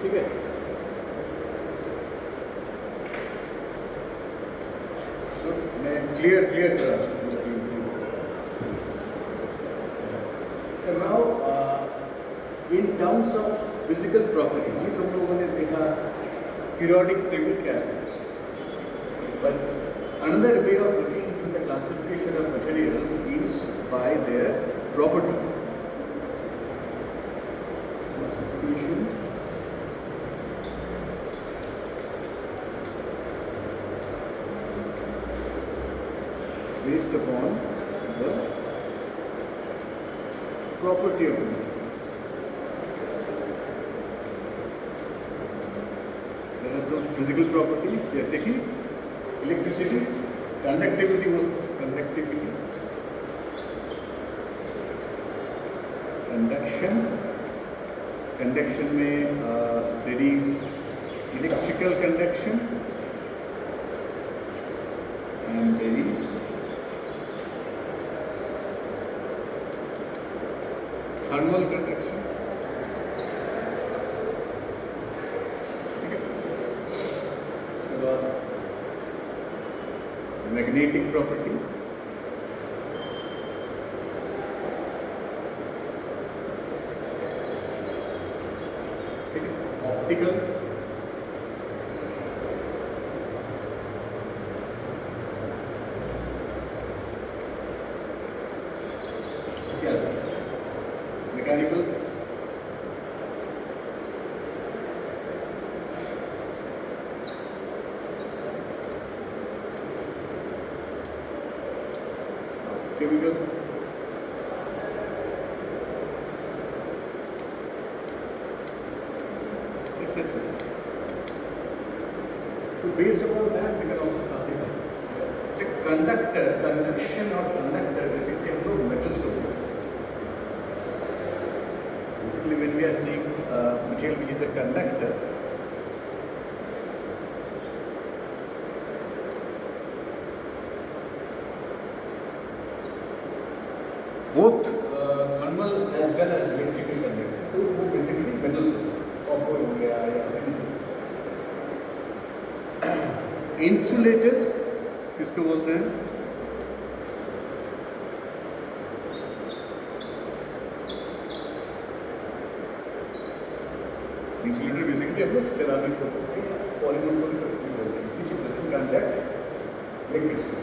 ठीक है। सो मैं क्लियर कर रहा हूँ। So now in terms of physical properties, ये हम लोगों ने देखा periodic table के aspects. But another way of looking into the classification of materials is by their property. Classification based upon the property of the material. There are some physical properties जैसे कि electricity, conductivity, conduction में there is electrical conduction and there is thermal conduction. Magnetic property, optical, mechanical, chemical, etc. So based upon that, we can also classify. The conduction or conductor basically हम लोग metals को बोलते हैं. Basically, when we are seeing material which is a conductor, both thermal as well as electrical conductor, तो वो basically metals होते हैं. Copper हो गया या इंसुलेटर किसको बोलते हैं? इंसुलेटर बेसिकली हम लोग सेरामिक को बोलते हैं, पॉलीमर को भी बोलते हैं, which doesn't conduct electricity.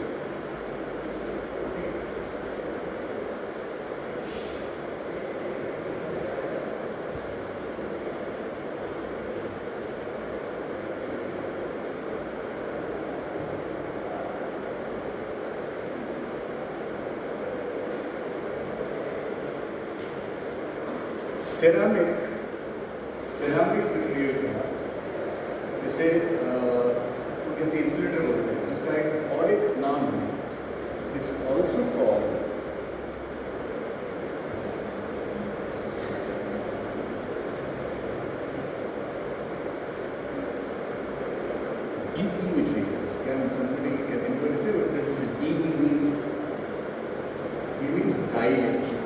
Ceramic material का जैसे इंसुलेटर बोलते हैं, उसका एक और एक नाम है, is also called DE materials. Can somebody can anybody say what this DE means? It means dielectric.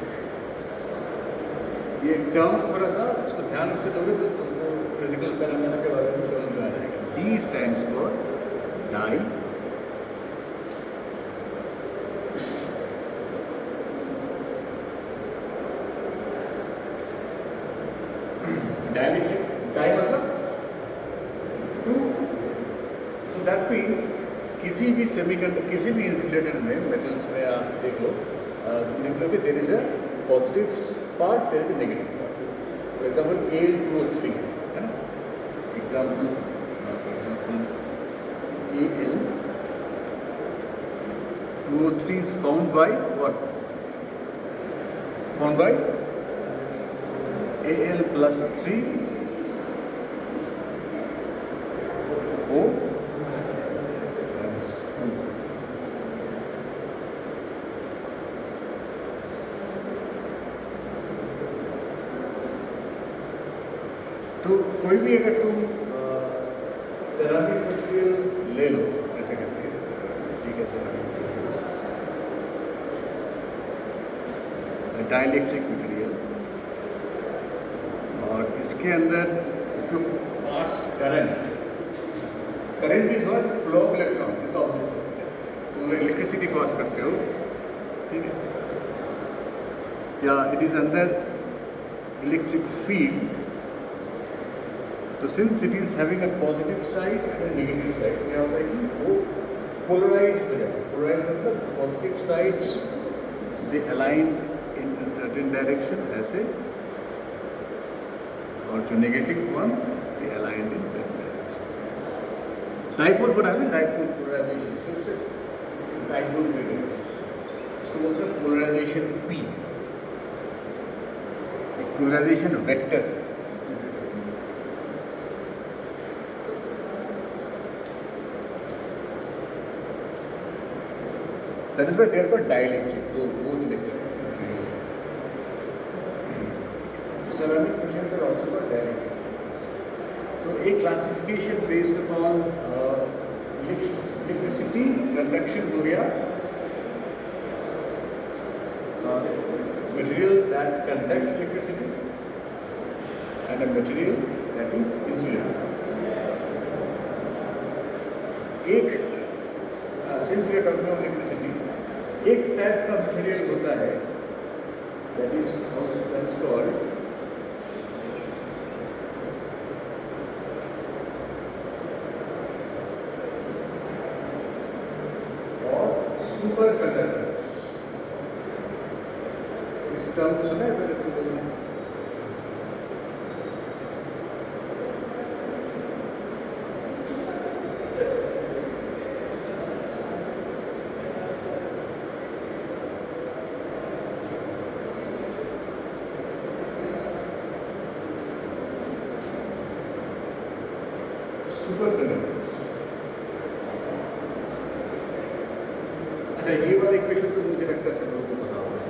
ये टर्म्स थोड़ा सा उसको ध्यान से दोगे तो तुमको फिजिकल फेनोमेना के बारे में समझ में आ जाएगा. D stands for di, dielectric, di मतलब टू. सो दैट मीन्स किसी भी सेमीकंडक्टर, किसी भी इंसुलेटर में, मेटल्स में आप देख लो, देखोगे there is a positive part, there is a negative part. For example, Al2O3, है ना? Example, Al2O3 is found by what? Found by Al plus 3 O तो कोई भी अगर तुम सेरामिक मटेरियल ले लो ऐसे करके, ठीक है, सेरामिक डाइलेक्ट्रिक मटेरियल, और इसके अंदर to pass current. Current is what? Flow of electrons. ये तो ऑब्जेक्ट है. तुम इलेक्ट्रिसिटी पास करते हो, ठीक है? या it is under electric field. तो since it is having a positive side and a negative side, क्या होता है कि वो polarized हो जाता है. Polarized मतलब positive sides they aligned in a certain direction ऐसे, और जो negative one they aligned in certain direction. Dipole पर आगे dipole polarization, फिर से dipole gradient, इसको बोलते हैं polarization P, एक polarization vector. That is why they are called dielectric, both electric. Ceramic machines are also called dielectric. So a classification based upon electricity conduction हो गया, material that conducts electricity and a material that is insulated. एक since we are talking about electricity, एक type का material होता है that is called super conductors. इस term को सुना है मेरे को बोलना? Super conductors. अच्छा, ये वाला इक्वेशन तो मुझे लगता है सब लोगों को पता होगा.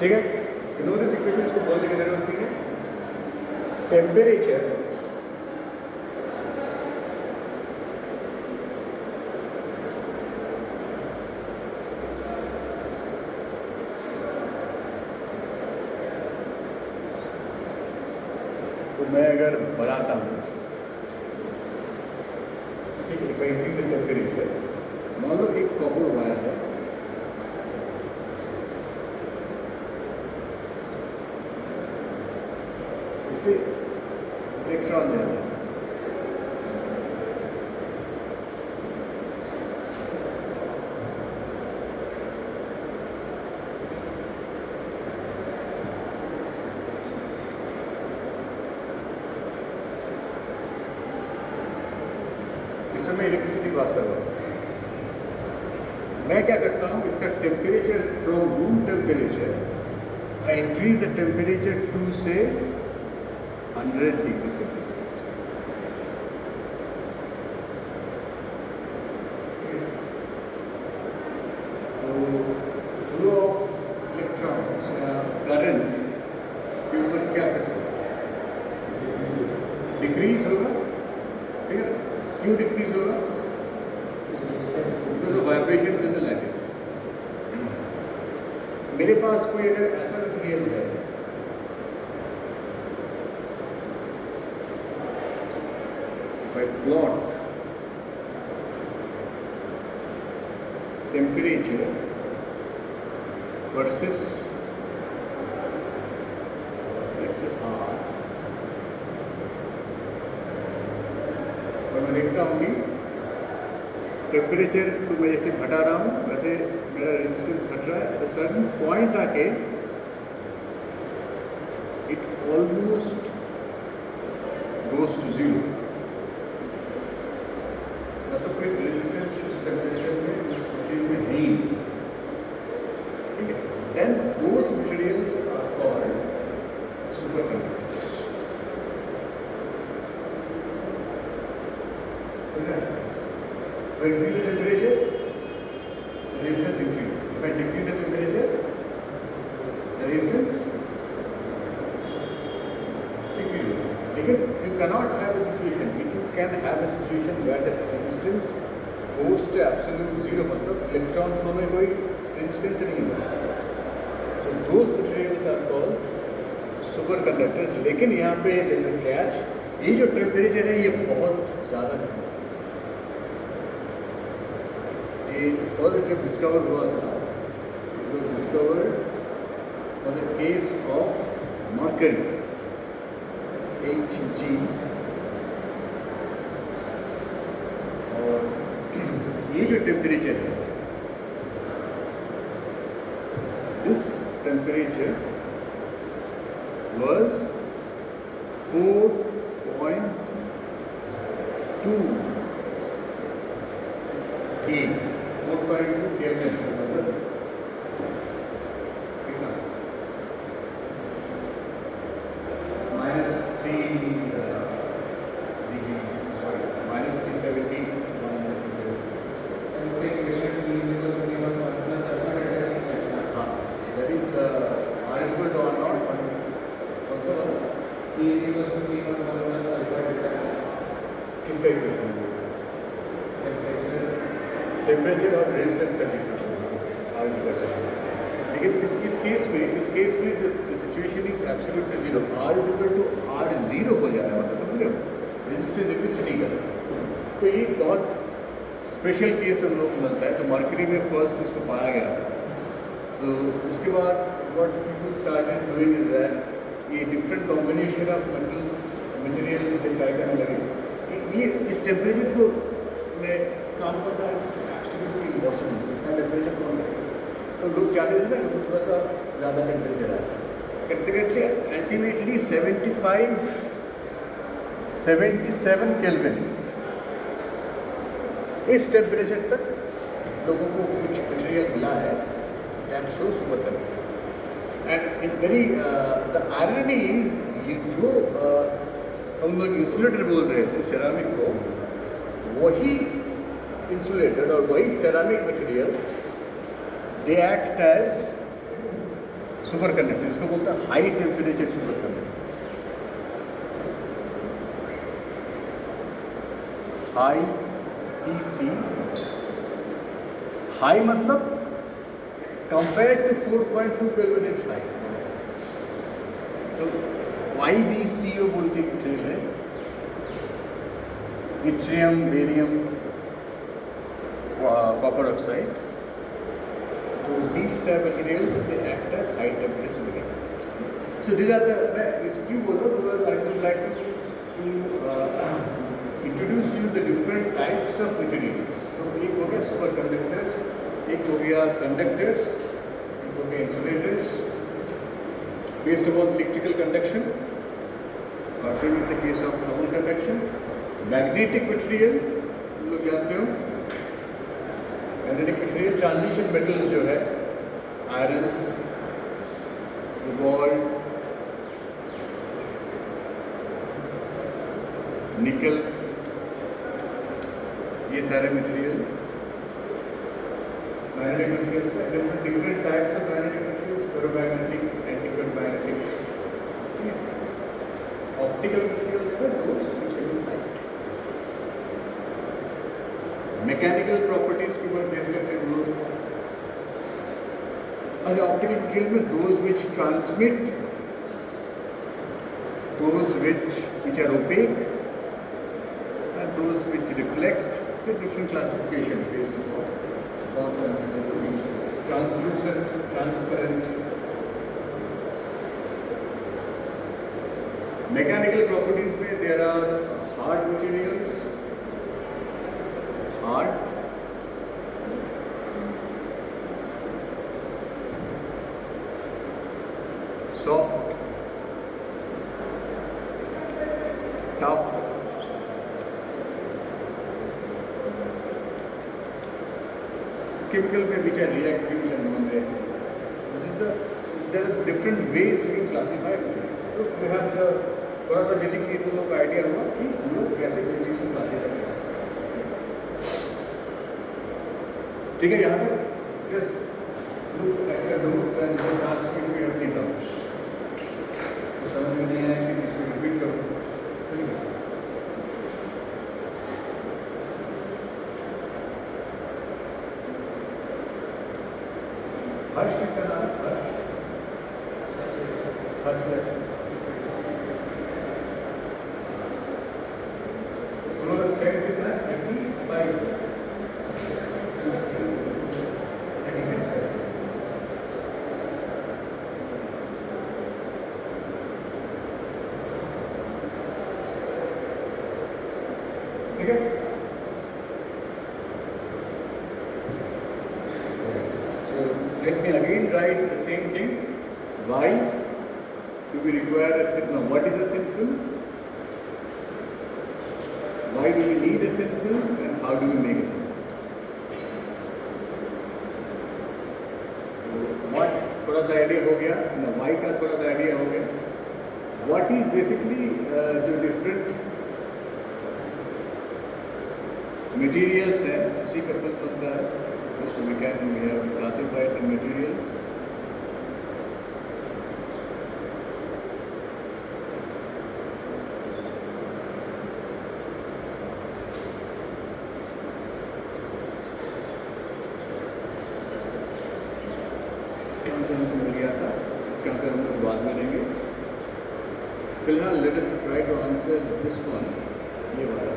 ठीक है, इन्होंने इस इक्वेशन को बोलने की जरूरत नहीं है. टेम्परेचर मैं अगर बढ़ाता हूँ, ठीक है, कोई इंक्रीज इन टेम्परेचर, मान लो एक कॉपर वायर है, इसे इलेक्ट्रॉन जा रहा है, इस समय इलेक्ट्रिसिटी पास कर रहा हूँ. मैं क्या करता हूँ, इसका temperature from room temperature I increase the temperature to से 100 डिग्री सेंटीग्रेड. तो फ्लो ऑफ इलेक्ट्रॉन्स या करंट के ऊपर क्या करता है, डिक्रीज होगा. ठीक है, क्यों डिक्रीज होगा? Because of vibrations in the lattice. मेरे पास कोई अगर ऐसा मटेरियल है if I plot temperature versus let's say R, और मैं देखता हूँ कि टेम्परेचर को मैं जैसे घटा रहा हूँ वैसे मेरा रेजिस्टेंस घट रहा है. सर्टेन पॉइंट आके it almost goes to zero. मतलब कोई रेजिस्टेंस उस टेम्परेचर में उस मटेरियल में नहीं. ठीक है, then those materials are called super conductors. When you increase the temperature, the resistance increases. If I decrease the temperature, the resistance decreases. लेकिन you cannot have a situation, if you can have a situation where the resistance goes to absolute zero, मतलब electron flow में कोई resistance नहीं है, so those materials are called super conductors. लेकिन यहाँ पे there is a catch, ये जो टेम्परेचर है ये बहुत ज़्यादा है। ये फर्स्ट जब डिस्कवर हुआ था, it was discovered for the case of mercury Hg, और ये जो टेम्परेचर है, this temperature was 4.2 K, 4.2 Kelvin, मतलब -3 degrees, sorry, -370, इसके इक्वेशन की university was 1 plus alpha delta. हाँ, that is the R is equal to R naught, also E university 1 plus alpha delta. किसका equation है? टेम्परेचर टेम्परेचर और resistance का equation R is equal to, लेकिन इस case में the situation is absolutely zero. R is equal to R zero हो जा रहा है, मतलब समझ रहे हो, रेजिस्टेंस एग्जिस्ट नहीं कर रहा। तो ये बहुत स्पेशल केस हम लोग को मिलता है, तो मर्करी में फर्स्ट इसको पाया गया था। सो उसके बाद what people started doing is that ये डिफरेंट कॉम्बिनेशन ऑफ मटेरियल्स के ट्राई करने लगे कि ये इस टेम्परेचर को में काम करना एब्सोल्युटली इम्पॉसिबल, इतना टेम्परेचर कौन है। तो लोग चाहते थे ना कि थोड़ा सा ज़्यादा टेम्परेचर आए, करते करते अल्टीमेटली 77 केल्विन इस टेम्परेचर तक लोगों को कुछ मटेरियल मिला है that show super conductor. And in very the irony is, ये जो हम लोग इंसुलेटर बोल रहे थे सेरामिक को, वही इंसुलेटेड और वही ceramic material they act as superconductor. इसको बोलते हैं high temperature superconductor. High TC, high मतलब compare to 4.2 kelvin it's high. तो YbCO बोल के मटेरियल है, इट्रियम, बेरियम, कॉपर ऑक्साइड। तो these type of materials they act as high temperature materials. So these are the, मैं इस क्यों बोल रहा हूँ, because I would like to introduce you the different types of materials. तो एक हो गया सुपर कंडक्टर्स, एक हो गया कंडक्टर्स, एक हो गया insulators based upon electrical conduction, और same is the case of thermal conduction. Magnetic material हम लोग जानते हो, मैग्नेटिक मटेरियल ट्रांजिशन मेटल्स जो है आयरन, कोबाल्ट, निकल, ये सारे मटेरियल मैग्नेटिक मटेरियल्स है। Different types of magnetic materials, ferromagnetic, anti ferromagnetic, optical materials में those which can be light. Mechanical properties के ऊपर बेस करके हम लोग, अच्छा ऑप्टिकल मटेरियल में those which transmit, those which are opaque and those which reflect, different classification based upon कौन सा मटेरियल यूज करें, ट्रांसलूसेंट, ट्रांसपेरेंट। मैकेनिकल प्रॉपर्टीज में there are hard materials, hard, soft, tough, chemical में which are reactive and non-reactive. There are different ways we classify material. So we have the थोड़ा सा basically तुम लोग का idea हुआ कि हम लोग कैसे मटेरियल को क्लासीफाई कर सकते हैं। ठीक है, यहाँ तक just look at your notes and just ask me if you have any doubts. तो समझ में नहीं आया कि इसको रिपीट करो। हर्ष किसका नाम है? हर्ष दोनों का सेट कितना है? 35 ठीक है। So let me again write the same thing. Why do we require a thin film? What is a thin film? Why do we need a thin film and how do we make it? What थोड़ा सा idea हो गया, why का थोड़ा सा idea हो गया. What is basically जो different materials हैं उसी का फल बनता है. So we have classified the materials. इसका आंसर हमको मिल गया था, इसका आंसर हम लोग बाद में देंगे. फिलहाल let us try to answer this one, ये वाला.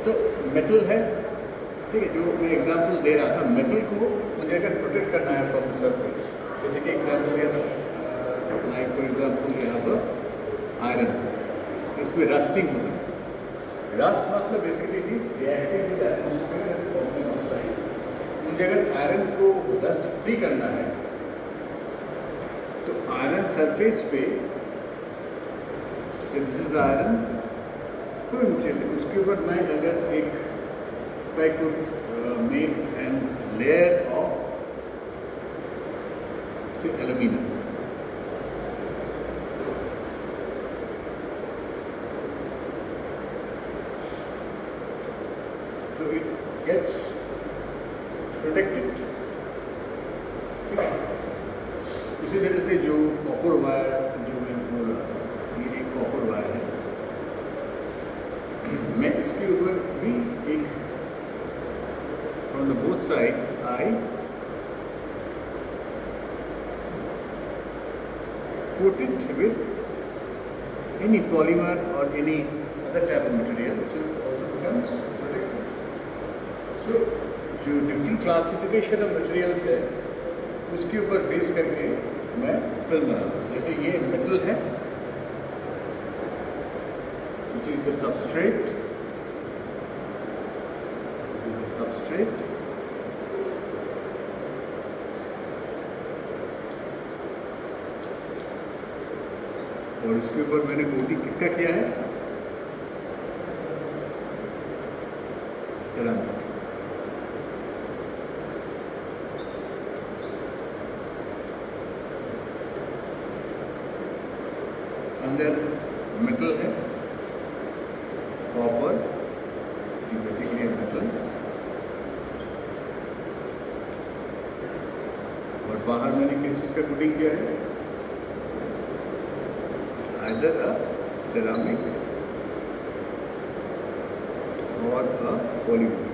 तो मेटल है, ठीक है. जो मैं एग्जांपल दे रहा था, मेटल को मुझे अगर प्रोटेक्ट करना है फ्रॉम सरफेस, जैसे कि एग्जांपल दिया था, लाइक फॉर एग्जांपल यहाँ पर आयरन, इसमें रस्टिंग होता है. रस्ट मतलब basically it is reacting with atmosphere and forming oxide. मुझे अगर आयरन को रस्ट फ्री करना है तो आयरन सरफेस पे, दिस इज द आयरन, कोई मुझे उसके ऊपर मैं अगर एक I could make an layer of say aluminum. So it gets protected. इसी तरह से जो कॉपर वायर जो मैं बोल रहा था, ये एक कॉपर वायर है. मैं इसके ऊपर भी एक from the both sides I coat it with any polymer or any other type of material, so it also becomes protected. So जो different classification of materials है उसके ऊपर बेस करके मैं फिल्म बनाता हूँ. जैसे ये मेटल है which is the substrate. This is the substrate. और इसके ऊपर मैंने कोटिंग किसका किया है? सिरामिक. अंदर मेटल है, कॉपर, बेसिकली मेटल, और बाहर मैंने किस चीज़ का कोटिंग किया है? either a ceramic or a polymer.